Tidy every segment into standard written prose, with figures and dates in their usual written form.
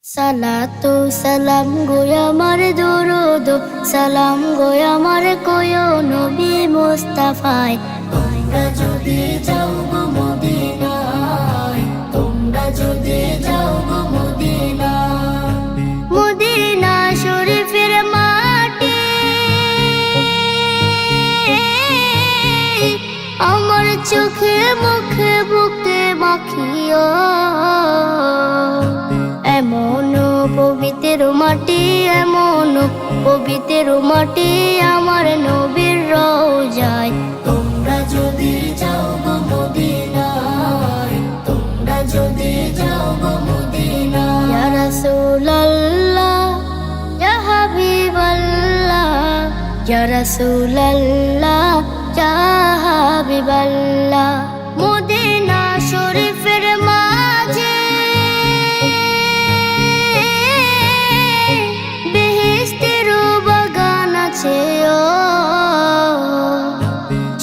সালাতু সালাম গো আমার দরুদ সালাম গো আমার কোয় নবী মুস্তাফায়। তোমরা যদি যাও গো মদিনায়, তোমরা যদি যাও গো মদিনায়, মদিনা শরীফের মাটি আমার চোখে মুখে বুকে মাখিও। এমন পবিত্র মাটি, এমন পবিত্র মাটি আমার নবীর রওজায়। তোমরা যদি যাও গো মদিনায়, তোমরা যদি যাও গো মদিনায়। ইয়া রাসূলুল্লাহ ইয়া হাবিবাল্লাহ, ইয়া রাসূলুল্লাহ ইয়া হাবিবাল্লাহ। মদিনা শরীফের মাঝে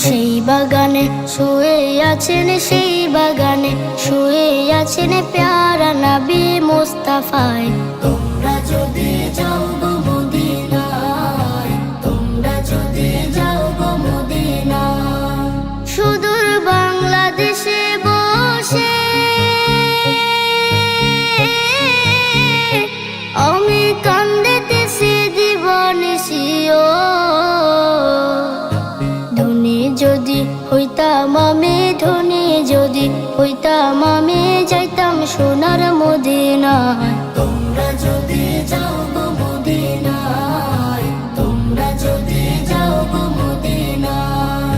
সেই বাগানে শুয়ে আছেন, সেই বাগানে শুয়ে আছেন প্যারা নবী মুস্তাফায়। তোমরা যদি যাও গো মদিনায়, তোমরা যদি যাও গো মদিনায়। সুদূর বাংলাদেশে বসে আমি কান্দিতেছি দিবানিশিও। যদি হইতাম আমি ধনী, যদি হইতাম আমি যাইতাম সোনার মদিনায়। তোমরা যদি যাও গো মদিনায়, তোমরা যদি যাও গো মদিনায়।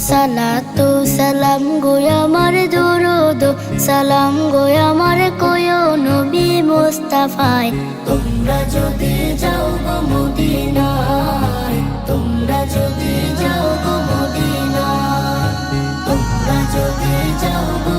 সালাতু সালাম গো আমার দরুদ সালাম গো আমার কোয় নবী মুস্তাফায়। তোমরা যদি যাও গো মদিনায়, তোমরা যদি যাও গো মদিনায়, তোমরা যদি যাও গো